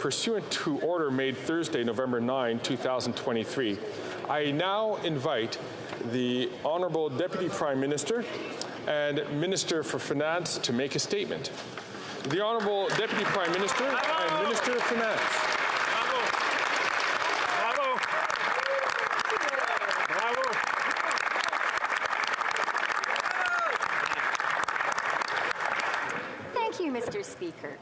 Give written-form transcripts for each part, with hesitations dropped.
pursuant to order made Thursday, November 9, 2023, I now invite the Honourable Deputy Prime Minister and Minister for Finance to make a statement. The Honourable Deputy Prime Minister and Minister of Finance. Thank you, Mr. Speaker.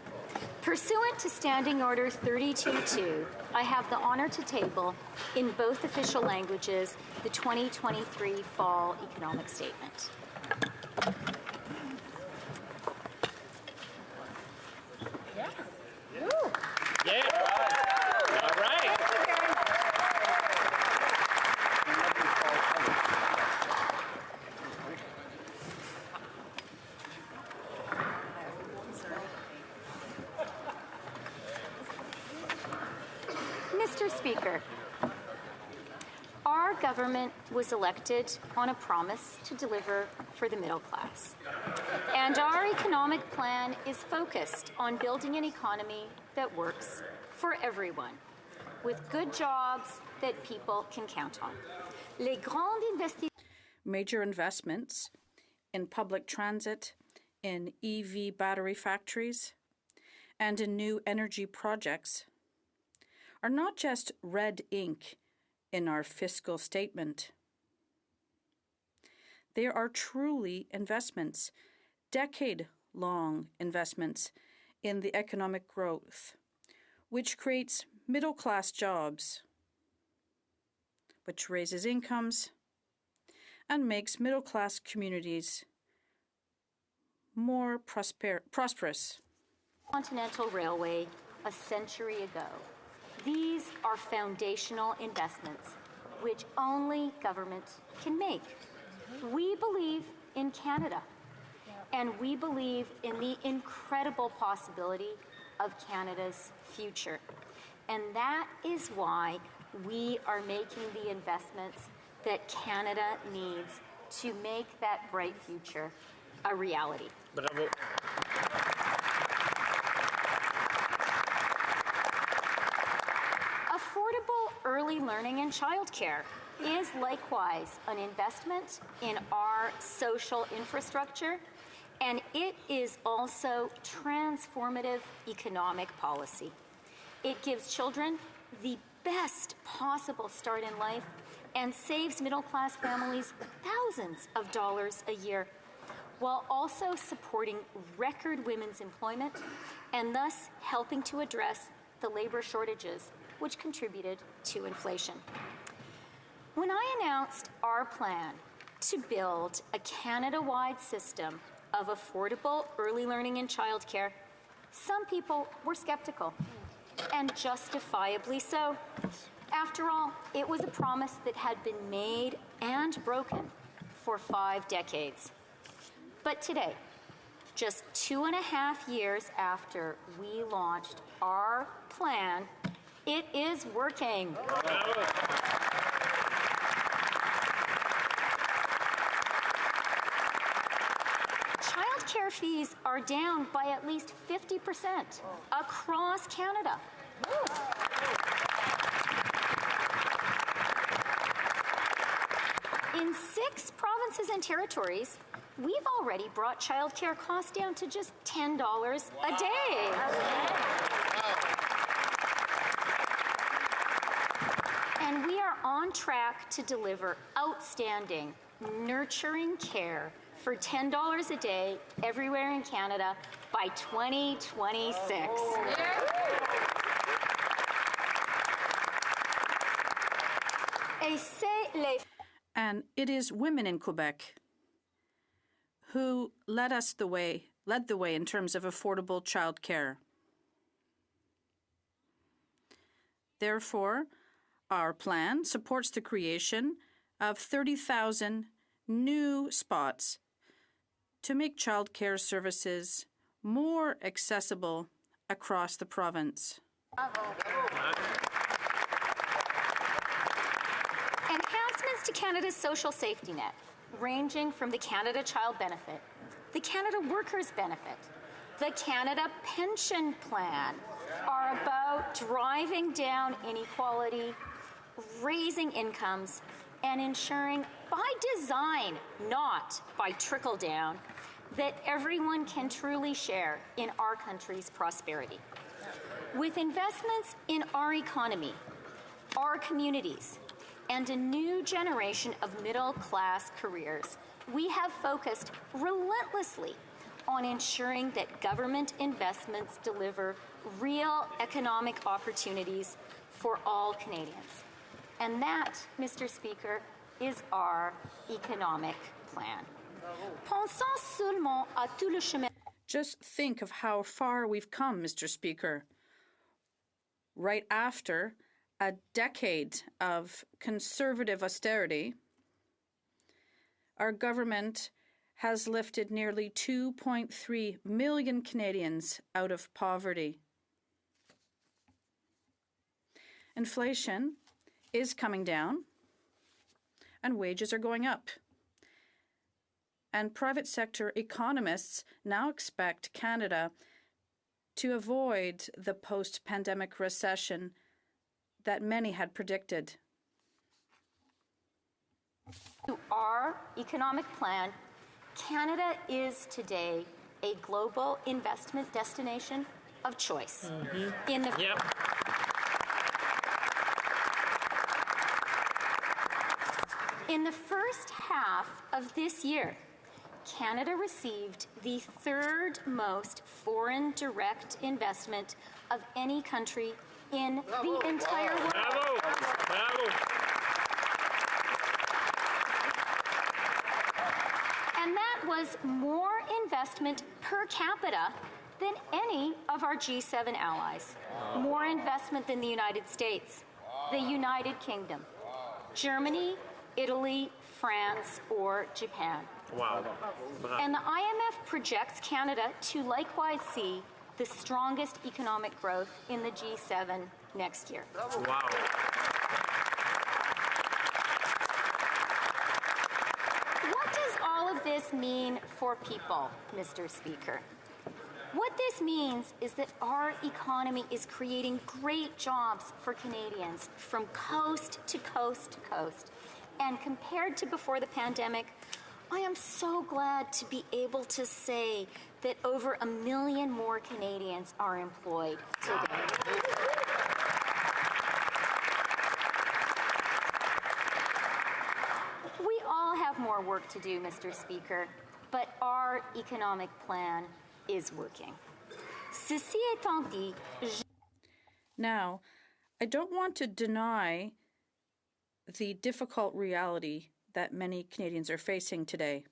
Pursuant to Standing Order 32.2, I have the honour to table, in both official languages, the 2023 Fall Economic Statement. Yes. Yeah. All right. Mr. Speaker, our government was elected on a promise to deliver for the middle class. And our economic plan is focused on building an economy that works for everyone, with good jobs that people can count on. Major investments in public transit, in EV battery factories, and in new energy projects are not just red ink in our fiscal statement. They are truly investments, decade-long investments in the economic growth, which creates middle-class jobs, which raises incomes and makes middle-class communities more prosperous. Continental Railway a century ago. These are foundational investments which only government can make. We believe in Canada, and we believe in the incredible possibility of Canada's future. And that is why we are making the investments that Canada needs to make that bright future a reality. Bravo. Affordable early learning and childcare is likewise an investment in our social infrastructure, and it is also transformative economic policy. It gives children the best possible start in life and saves middle-class families thousands of dollars a year, while also supporting record women's employment and thus helping to address the labor shortages which contributed to inflation. When I announced our plan to build a Canada-wide system of affordable early learning and childcare, some people were skeptical, and justifiably so. After all, it was a promise that had been made and broken for 5 decades. But today, just 2.5 years after we launched our plan, it is working. Childcare fees are down by at least 50% across Canada. In 6 provinces and territories, we've already brought childcare costs down to just $10 a day. And we are on track to deliver outstanding, nurturing care for $10 a day everywhere in Canada by 2026. And it is women in Quebec who led the way in terms of affordable childcare. Therefore, our plan supports the creation of 30,000 new spots to make childcare services more accessible across the province. Enhancements to Canada's social safety net, ranging from the Canada Child Benefit, the Canada Workers Benefit, the Canada Pension Plan, are about driving down inequality, raising incomes, and ensuring by design, not by trickle down, that everyone can truly share in our country's prosperity. With investments in our economy, our communities, and a new generation of middle-class careers, we have focused relentlessly on ensuring that government investments deliver real economic opportunities for all Canadians. And that, Mr. Speaker, is our economic plan. Pensons seulement à tout le chemin. Just think of how far we've come, Mr. Speaker. Right after a decade of conservative austerity, our government has lifted nearly 2.3 million Canadians out of poverty. Inflation is coming down, and wages are going up. And private sector economists now expect Canada to avoid the post-pandemic recession that many had predicted. To our economic plan, Canada is today a global investment destination of choice. In the In the first half of this year, Canada received the third most foreign direct investment of any country in the entire world. Bravo! Bravo! And that was more investment per capita than any of our G7 allies. More investment than the United States, the United Kingdom, Germany, Italy, France, or Japan. Wow. And the IMF projects Canada to likewise see the strongest economic growth in the G7 next year. Wow. What does all of this mean for people, Mr. Speaker? What this means is that our economy is creating great jobs for Canadians from coast to coast to coast. And compared to before the pandemic, I am so glad to be able to say that over 1 million more Canadians are employed today. We all have more work to do, Mr. Speaker, but our economic plan is working. Ceci étant dit, Now, I don't want to deny the difficult reality that many Canadians are facing today.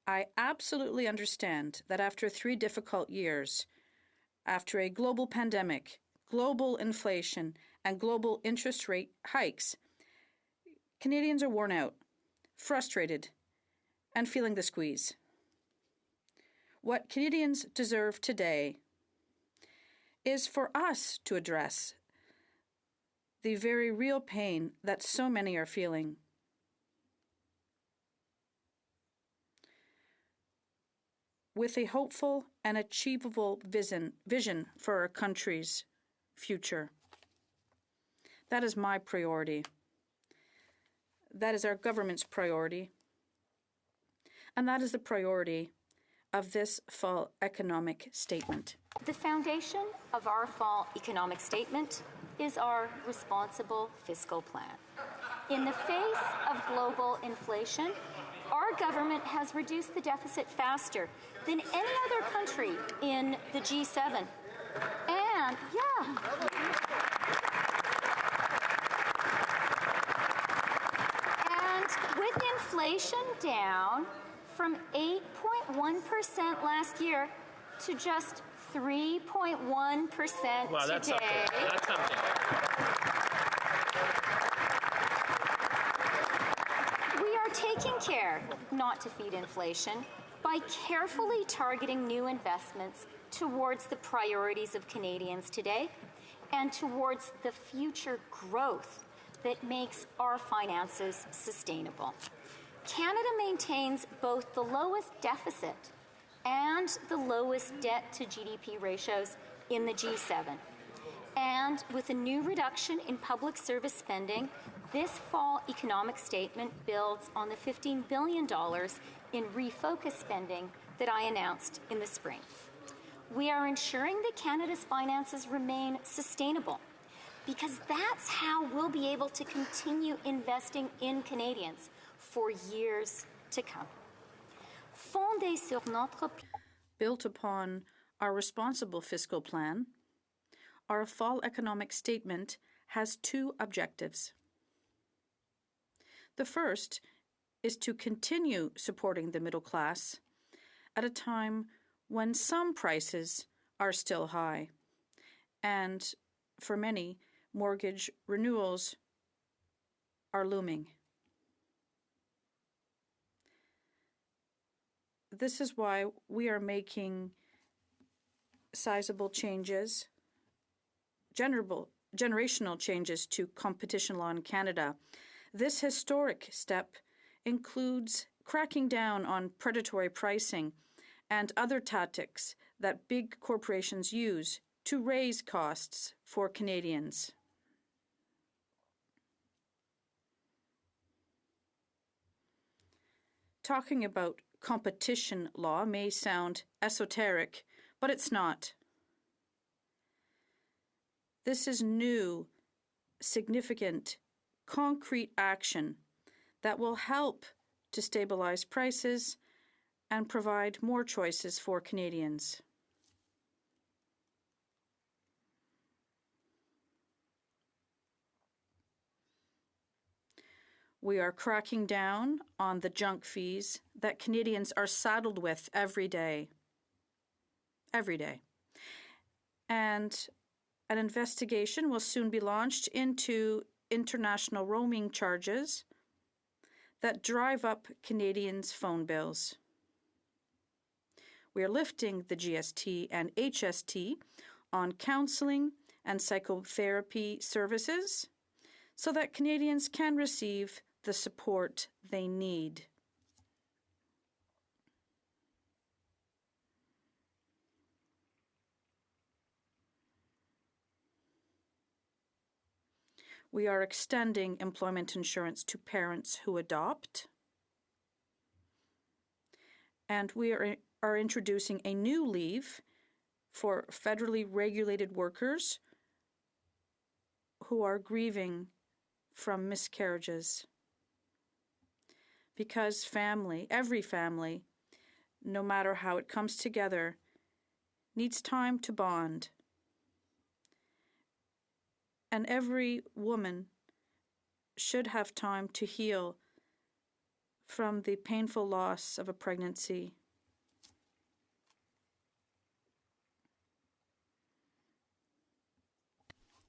I absolutely understand that after 3 difficult years, after a global pandemic, global inflation, and global interest rate hikes, Canadians are worn out, frustrated, and feeling the squeeze. What Canadians deserve today is for us to address the very real pain that so many are feeling. With a hopeful and achievable vision for our country's future. That is my priority. That is our government's priority. And that is the priority of this fall economic statement. the foundation of our fall economic statement is our responsible fiscal plan. In the face of global inflation, our government has reduced the deficit faster than any other country in the G7. And, and with inflation down from 8.1% last year to just 3.1% Wow, that's today. something. That's something. We are taking care not to feed inflation by carefully targeting new investments towards the priorities of Canadians today and towards the future growth that makes our finances sustainable. Canada maintains both the lowest deficit and the lowest debt to GDP ratios in the G7. And with a new reduction in public service spending, this fall economic statement builds on the $15 billion in refocus spending that I announced in the spring. We are ensuring that Canada's finances remain sustainable, because that's how we'll be able to continue investing in Canadians for years to come. Fondé sur notre... Built upon our responsible fiscal plan, our fall economic statement has two objectives. The first is to continue supporting the middle class at a time when some prices are still high, and for many, mortgage renewals are looming. This is why we are making sizable changes, generational changes to competition law in Canada. This historic step includes cracking down on predatory pricing and other tactics that big corporations use to raise costs for Canadians. Talking about competition law may sound esoteric, but it's not. This is new, significant, concrete action that will help to stabilize prices and provide more choices for Canadians. We are cracking down on the junk fees that Canadians are saddled with every day. Every day. And an investigation will soon be launched into international roaming charges that drive up Canadians' phone bills. We are lifting the GST and HST on counseling and psychotherapy services so that Canadians can receive the support they need. We are extending employment insurance to parents who adopt. And we are introducing a new leave for federally regulated workers who are grieving from miscarriages. Because every family, no matter how it comes together, needs time to bond. And every woman should have time to heal from the painful loss of a pregnancy.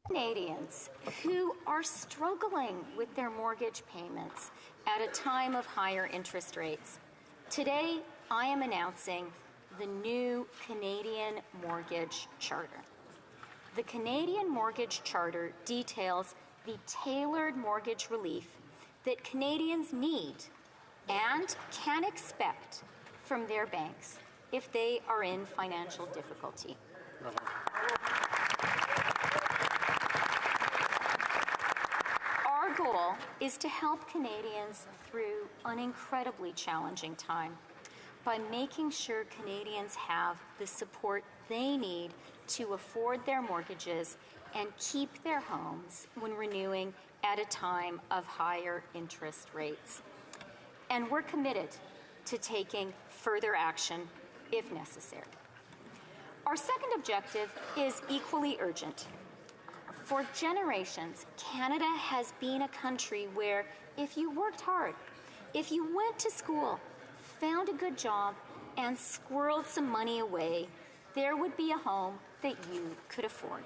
Canadians who are struggling with their mortgage payments at a time of higher interest rates. Today, I am announcing the new Canadian Mortgage Charter. The Canadian Mortgage Charter details the tailored mortgage relief that Canadians need and can expect from their banks if they are in financial difficulty. Our goal is to help Canadians through an incredibly challenging time by making sure Canadians have the support they need to afford their mortgages and keep their homes when renewing at a time of higher interest rates. And we're committed to taking further action if necessary. Our second objective is equally urgent. For generations, Canada has been a country where if you worked hard, if you went to school, found a good job, and squirreled some money away, there would be a home that you could afford.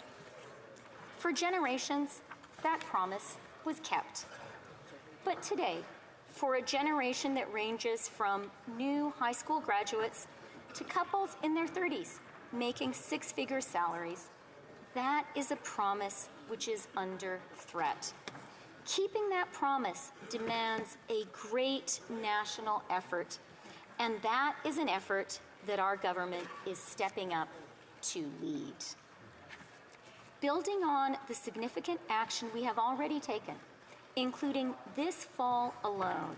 For generations, that promise was kept. But today, for a generation that ranges from new high school graduates to couples in their 30s making six-figure salaries, that is a promise which is under threat. Keeping that promise demands a great national effort, and that is an effort that our government is stepping up to lead. Building on the significant action we have already taken, including this fall alone,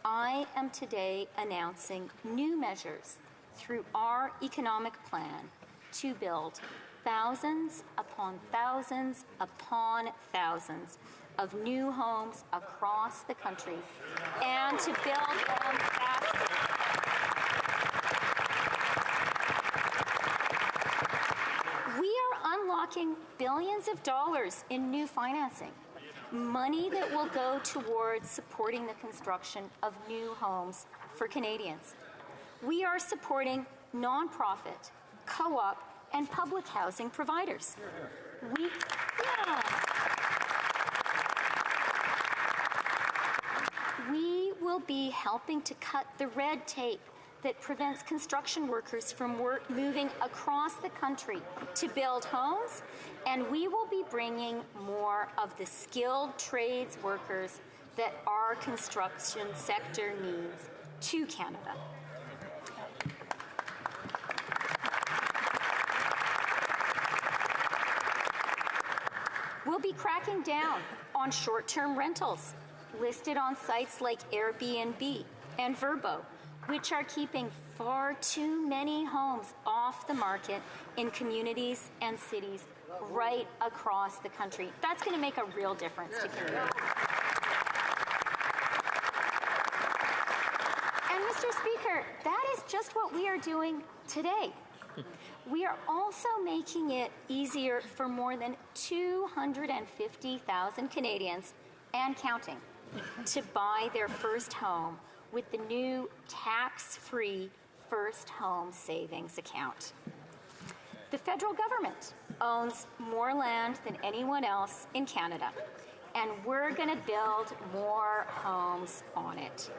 I am today announcing new measures through our economic plan to build thousands upon thousands upon thousands of new homes across the country, and to build them faster. We are unlocking billions of dollars in new financing, money that will go towards supporting the construction of new homes for Canadians. We are supporting nonprofit, co-op, and public housing providers. We will be helping to cut the red tape that prevents construction workers from moving across the country to build homes, and we will be bringing more of the skilled trades workers that our construction sector needs to Canada. We'll be cracking down on short-term rentals listed on sites like Airbnb and Vrbo, which are keeping far too many homes off the market in communities and cities right across the country. That's going to make a real difference to communities. And Mr. Speaker, that is just what we are doing today. We are also making it easier for more than 250,000 Canadians and counting to buy their first home with the new tax-free First Home Savings Account. The federal government owns more land than anyone else in Canada, and we're going to build more homes on it.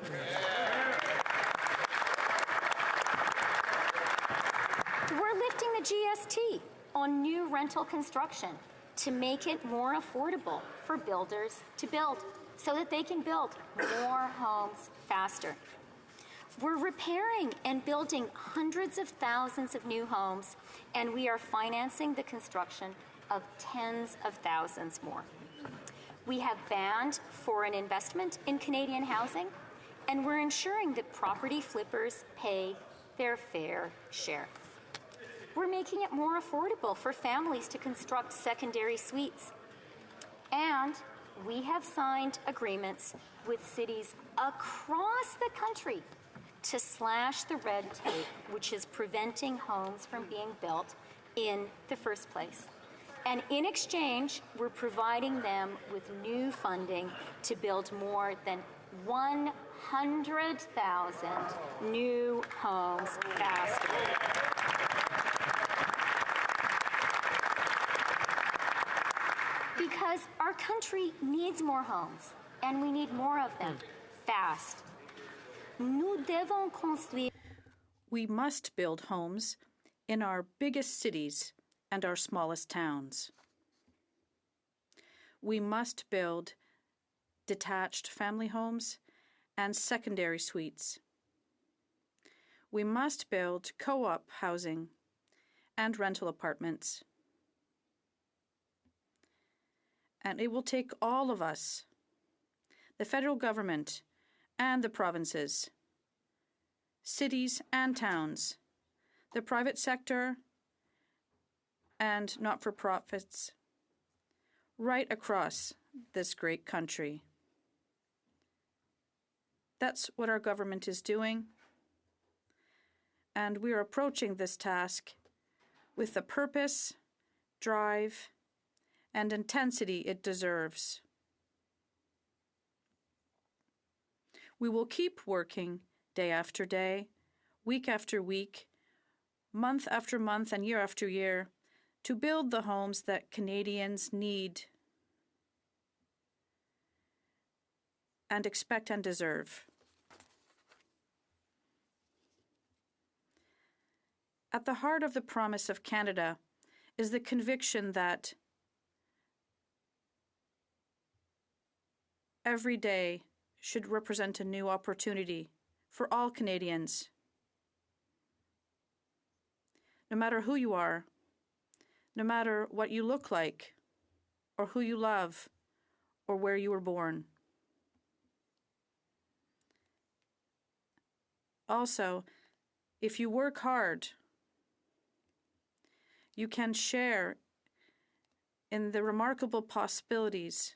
We're lifting the GST on new rental construction to make it more affordable for builders to build so that they can build more homes faster. We're repairing and building hundreds of thousands of new homes, and we are financing the construction of tens of thousands more. We have banned foreign investment in Canadian housing, and we're ensuring that property flippers pay their fair share. We're making it more affordable for families to construct secondary suites. And we have signed agreements with cities across the country to slash the red tape, which is preventing homes from being built in the first place. And in exchange, we're providing them with new funding to build more than 100,000 new homes faster. Because our country needs more homes, and we need more of them fast. Nous devons construire. We must build homes in our biggest cities and our smallest towns. We must build detached family homes and secondary suites. We must build co-op housing and rental apartments. And it will take all of us, the federal government and the provinces, cities and towns, the private sector and not-for-profits, right across this great country. That's what our government is doing, and we are approaching this task with the purpose, drive, and intensity it deserves. We will keep working day after day, week after week, month after month, and year after year to build the homes that Canadians need and expect and deserve. At the heart of the promise of Canada is the conviction that every day should represent a new opportunity for all Canadians. No matter who you are, no matter what you look like, or who you love, or where you were born. Also, if you work hard, you can share in the remarkable possibilities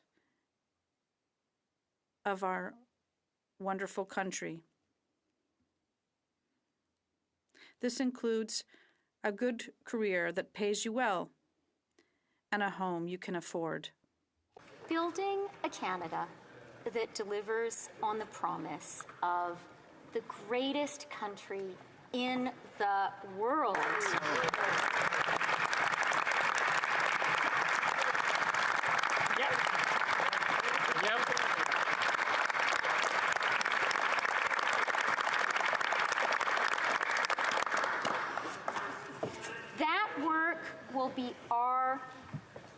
of our wonderful country. This includes a good career that pays you well and a home you can afford. Building a Canada that delivers on the promise of the greatest country in the world. Yep. That work will be our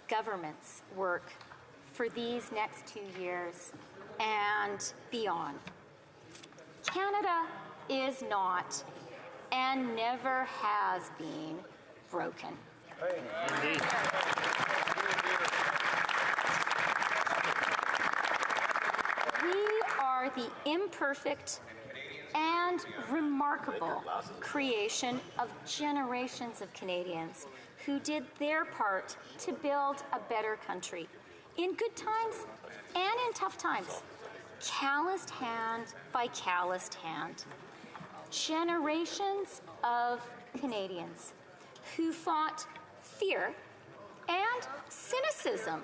government's work for these next 2 years and beyond. Canada is not and never has been broken. Indeed. We are the imperfect and remarkable creation of generations of Canadians who did their part to build a better country in good times and in tough times, calloused hand by calloused hand. Generations of Canadians who fought fear and cynicism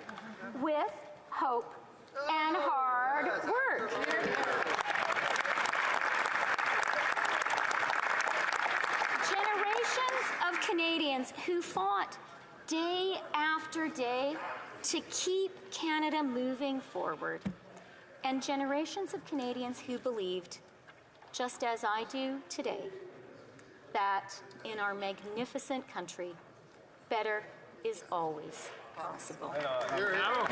with hope and hard work. Generations of Canadians who fought day after day to keep Canada moving forward. And generations of Canadians who believed, just as I do today, that in our magnificent country, better is always possible. Bravo.